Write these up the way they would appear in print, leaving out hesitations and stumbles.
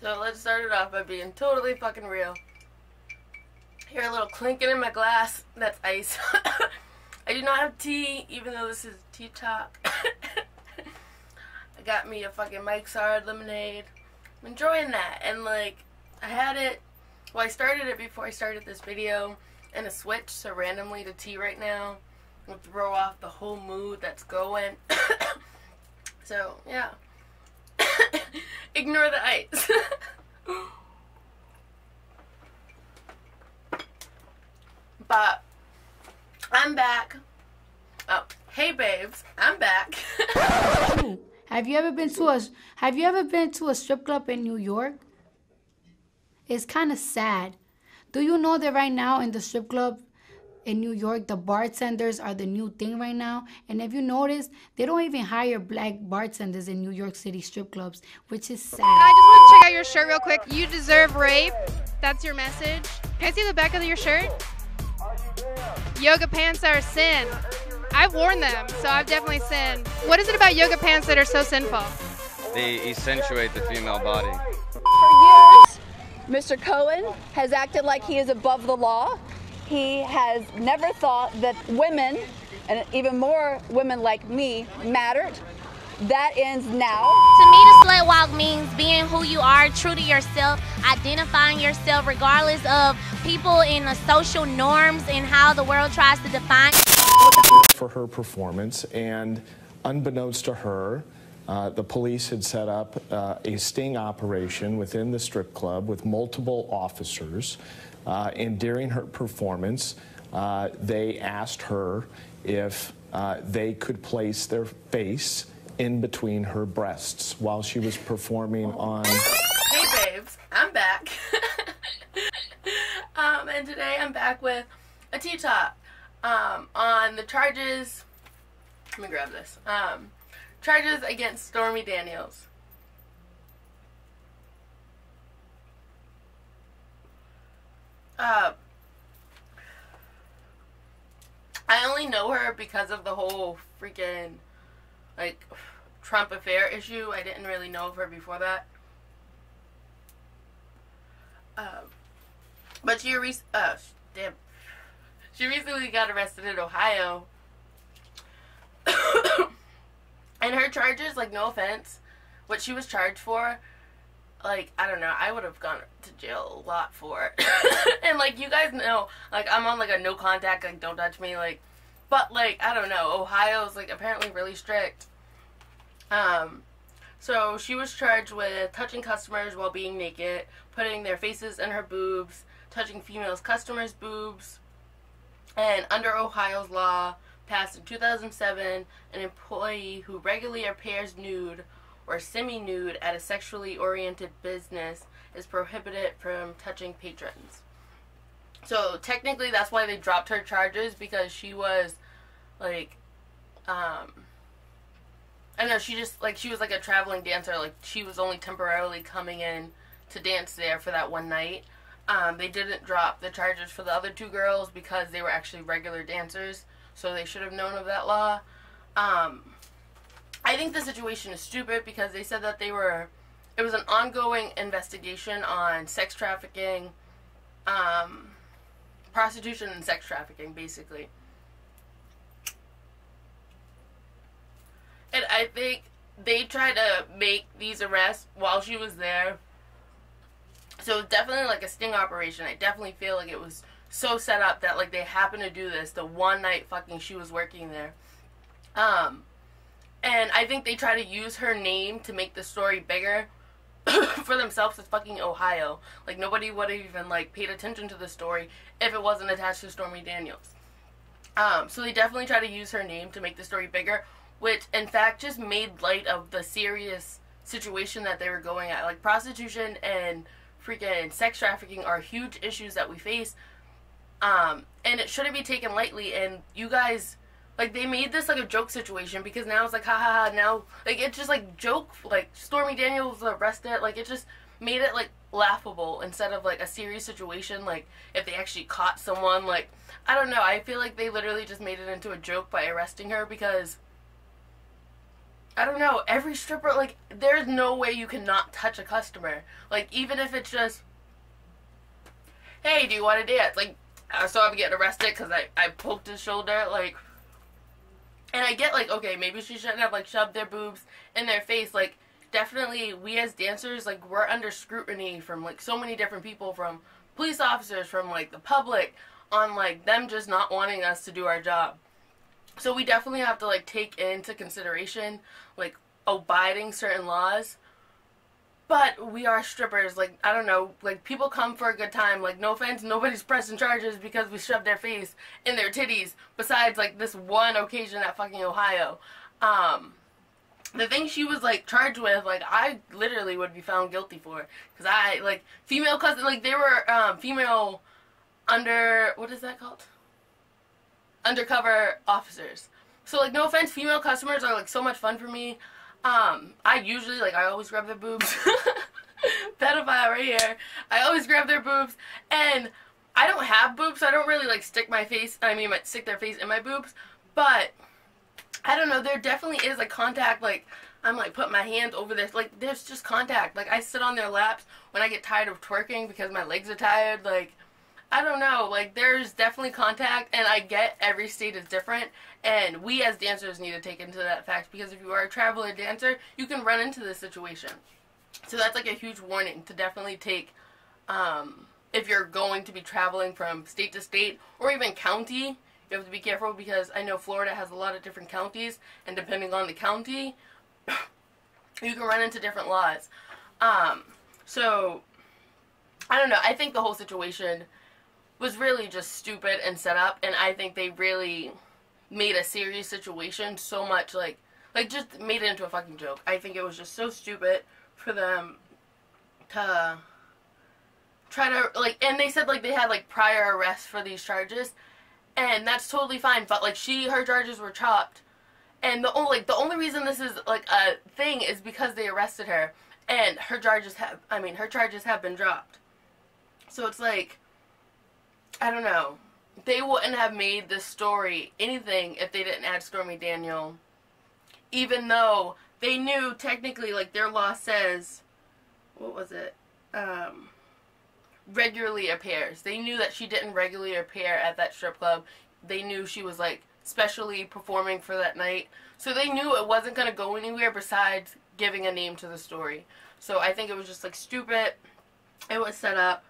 So let's start it off by being totally fucking real. Hear a little clinking in my glass. That's ice. I do not have tea, even though this is TEATALK. I got me a fucking Mike's Hard lemonade. I'm enjoying that. And like, I had it, well, I started it before I started this video, and a switch, so randomly to tea right now will throw off the whole mood that's going. So, yeah. Ignore the ice. But I'm back. Oh, hey babes, I'm back. Have you ever been to a strip club in New York? It's kind of sad. Do you know that right now in the strip club in New York, the bartenders are the new thing right now? And if you notice, they don't even hire black bartenders in New York City strip clubs, which is sad. I just want to check out your shirt real quick. You deserve rape. That's your message. Can I see the back of your shirt? Yoga pants are a sin. I've worn them, so I've definitely sinned. What is it about yoga pants that are so sinful? They accentuate the female body. For years, Mr. Cohen has acted like he is above the law. He has never thought that women, and even more women like me, mattered. That ends now. To me, the SlutWalk means being who you are, true to yourself, identifying yourself regardless of people in the social norms and how the world tries to define. For her performance, and unbeknownst to her, the police had set up a sting operation within the strip club with multiple officers, and during her performance, they asked her if they could place their face in between her breasts while she was performing on... Hey babes, I'm back. And today I'm back with a TEATALK on the charges. Let me grab this. Charges against Stormy Daniels. I only know her because of the whole freaking like Trump affair issue. I didn't really know of her before that. But she recently got arrested in Ohio. And her charges, like, no offense, what she was charged for, like, I don't know, I would have gone to jail a lot for it. And, like, you guys know, like, I'm on, like, a no contact, like, don't touch me, like, but, like, I don't know, Ohio's, like, apparently really strict. So she was charged with touching customers while being naked, putting their faces in her boobs, touching females' customers' boobs, and under Ohio's law, passed in 2007, an employee who regularly appears nude or semi-nude at a sexually oriented business is prohibited from touching patrons. So technically that's why they dropped her charges, because she was like, I don't know, she was like a traveling dancer, like she was only temporarily coming in to dance there for that one night. They didn't drop the charges for the other two girls because they were actually regular dancers, so they should have known of that law. I think the situation is stupid because they said that it was an ongoing investigation on sex trafficking, prostitution and sex trafficking, basically. And I think they tried to make these arrests while she was there. So it's definitely like a sting operation. I definitely feel like it was so set up that like they happened to do this the one night fucking she was working there. And I think they try to use her name to make the story bigger for themselves. It's fucking Ohio. Like nobody would have even like paid attention to the story if it wasn't attached to Stormy Daniels. So they definitely try to use her name to make the story bigger, which in fact just made light of the serious situation that they were going at. Like prostitution and freaking sex trafficking are huge issues that we face, and it shouldn't be taken lightly. And you guys, like, they made this like a joke situation because now it's like ha ha ha, now like it's just like joke, like Stormy Daniels was arrested, like it just made it like laughable instead of like a serious situation, like if they actually caught someone. Like I don't know, I feel like they literally just made it into a joke by arresting her because I don't know, every stripper, like, there's no way you cannot touch a customer. Like, even if it's just, hey, do you want to dance? Like, so I'm getting arrested because I poked his shoulder, like, and I get, like, okay, maybe she shouldn't have, like, shoved their boobs in their face. Like, definitely, we as dancers, like, we're under scrutiny from, like, so many different people, from police officers, from, like, the public, on, like, them just not wanting us to do our job. So we definitely have to, like, take into consideration, like, abiding certain laws. But we are strippers. Like, I don't know, like, people come for a good time. Like, no offense, nobody's pressing charges because we shoved their face in their titties, besides, like, this one occasion at fucking Ohio. The thing she was, like, charged with, like, I literally would be found guilty for. Because I, like, female cousin, like, they were, female what is that called? Undercover officers. So, like, no offense, female customers are, like, so much fun for me. I usually, like, I always grab their boobs. Pedophile right here. I always grab their boobs. And I don't have boobs, so I don't really, like, stick their face in my boobs. But I don't know, there definitely is, like, contact. Like, I'm, like, putting my hand over this. Like, there's just contact. Like, I sit on their laps when I get tired of twerking because my legs are tired. Like, I don't know, like, there's definitely contact, and I get every state is different, and we as dancers need to take into that fact, because if you are a traveler dancer, you can run into this situation. So that's, like, a huge warning to definitely take, if you're going to be traveling from state to state, or even county. You have to be careful, because I know Florida has a lot of different counties, and depending on the county, you can run into different laws. So, I don't know, I think the whole situation was really just stupid and set up, and I think they really made a serious situation so much, like just made it into a fucking joke. I think it was just so stupid for them to try to, like, and they said, like, they had, like, prior arrests for these charges, and that's totally fine, but, like, her charges were chopped, and the only reason this is, like, a thing is because they arrested her, and her charges have been dropped. So it's like, I don't know. They wouldn't have made this story anything if they didn't add Stormy Daniels. Even though they knew technically, like, their law says, what was it? Regularly appears. They knew that she didn't regularly appear at that strip club. They knew she was, like, specially performing for that night. So they knew it wasn't going to go anywhere besides giving a name to the story. So I think it was just, like, stupid. It was set up.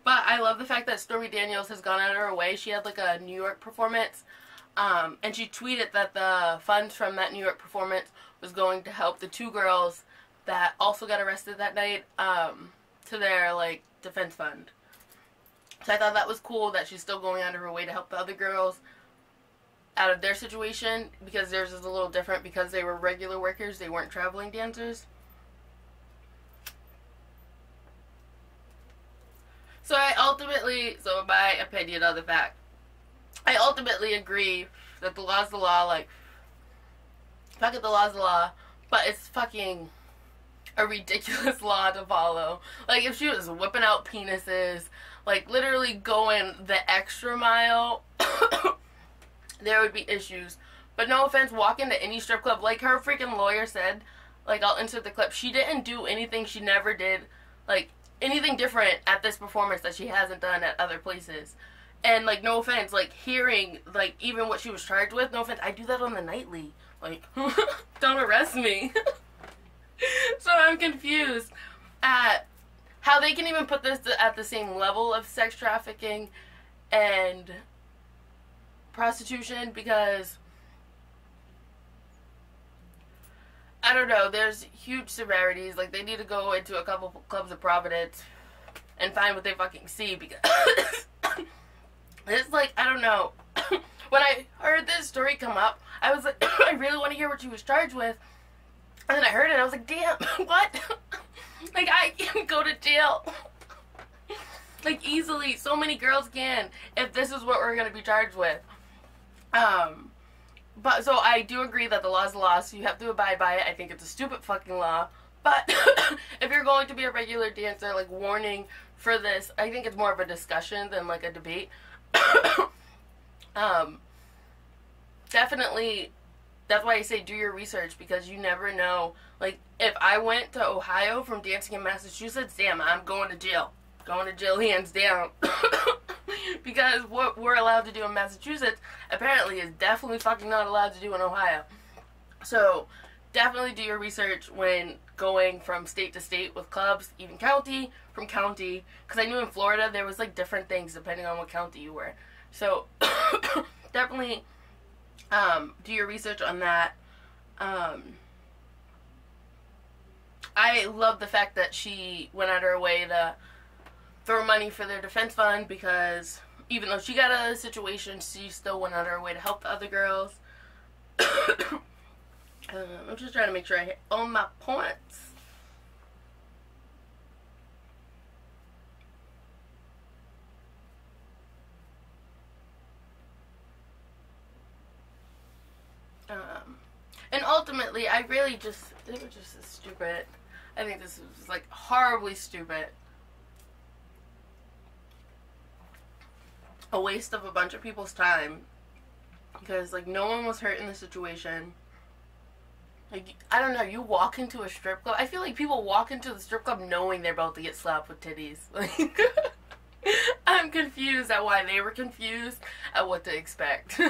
But I love the fact that Stormy Daniels has gone out of her way. She had, like, a New York performance, and she tweeted that the funds from that New York performance was going to help the 2 girls that also got arrested that night, to their, like, defense fund. So I thought that was cool that she's still going out of her way to help the other girls out of their situation, because theirs is a little different because they were regular workers, they weren't traveling dancers. So my opinion on the fact, I ultimately agree that the law's the law, like, fuck it, the law's the law, but it's fucking a ridiculous law to follow. Like, if she was whipping out penises, like, literally going the extra mile, there would be issues. But no offense, walk into any strip club, like her freaking lawyer said, like, I'll insert the clip, she didn't do anything she never did, like, anything different at this performance that she hasn't done at other places. And, like, no offense, like, hearing, like, even what she was charged with, no offense, I do that on the nightly. Like, don't arrest me. So I'm confused at how they can even put this at the same level of sex trafficking and prostitution, because I don't know, there's huge severities. Like, they need to go into a couple clubs of Providence and find what they fucking see, because it's like, I don't know. When I heard this story come up, I was like, I really want to hear what she was charged with. And then I heard it, I was like, damn, what? Like, I can go to jail. Like, easily. So many girls can, if this is what we're going to be charged with. But, so I do agree that the law is the law, so you have to abide by it. I think it's a stupid fucking law. But, if you're going to be a regular dancer, like, warning for this, I think it's more of a discussion than, like, a debate. Definitely that's why I say do your research, because you never know. Like, if I went to Ohio from dancing in Massachusetts, damn, I'm going to jail. Going to jail hands down. Because what we're allowed to do in Massachusetts apparently is definitely fucking not allowed to do in Ohio. So definitely do your research when going from state to state with clubs, even county from county, because I knew in Florida there was like different things depending on what county you were. So definitely do your research on that. I love the fact that she went out of her way to throw money for their defense fund, because even though she got out of the situation, she still went out of her way to help the other girls. I'm just trying to make sure I hit all my points. And ultimately, I really just, it was just stupid. I think this was like horribly stupid. A waste of a bunch of people's time, because like no one was hurt in the situation. Like, I don't know, you walk into a strip club, I feel like people walk into the strip club knowing they're about to get slapped with titties. Like, I'm confused at why they were confused at what to expect.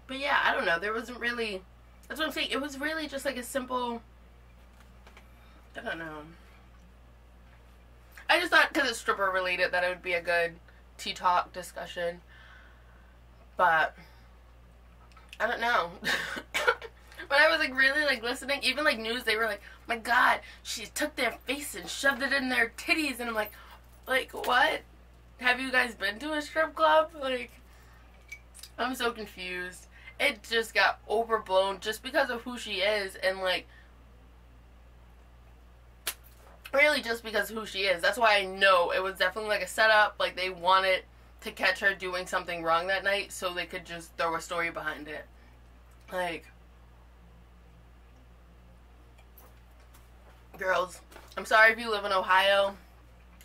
But yeah, I don't know, there wasn't really, that's what I'm saying, it was really just like a simple, I don't know. I just thought, because it's stripper related, that it would be a good TEATALK discussion. But I don't know. When I was like really like listening, even like news, they were like, my God, she took their face and shoved it in their titties, and I'm like what? Have you guys been to a strip club? Like, I'm so confused. It just got overblown just because of who she is, and like, really just because of who she is. That's why I know it was definitely like a setup. Like, they wanted to catch her doing something wrong that night so they could just throw a story behind it. Like, girls, I'm sorry if you live in Ohio.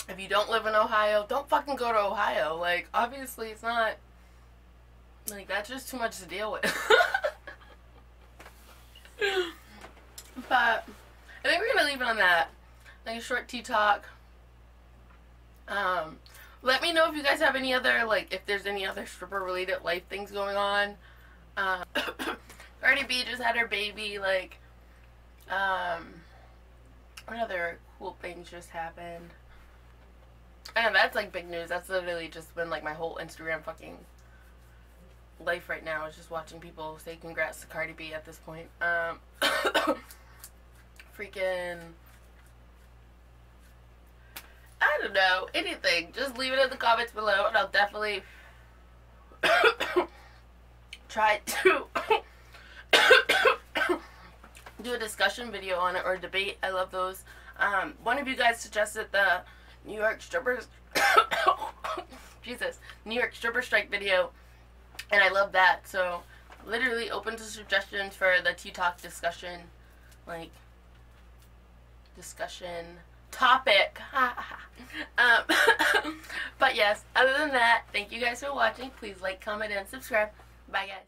If you don't live in Ohio, don't fucking go to Ohio. Like, obviously it's not, like, that's just too much to deal with. But I think we're gonna leave it on that. Like a short TEATALK. Let me know if you guys have any other, like, if there's any other stripper related life things going on. Cardi B just had her baby. Like, what other cool things just happened? I know, that's like big news. That's literally just been like my whole Instagram fucking life right now, is just watching people say congrats to Cardi B at this point. Freaking, I don't know, anything. Just leave it in the comments below, and I'll definitely try to do a discussion video on it, or a debate. I love those. One of you guys suggested the New York strippers Jesus, New York stripper strike video, and I love that. So literally open to suggestions for the TEATALK discussion, like, discussion topic. But yes, other than that, thank you guys for watching. Please like, comment, and subscribe. Bye guys.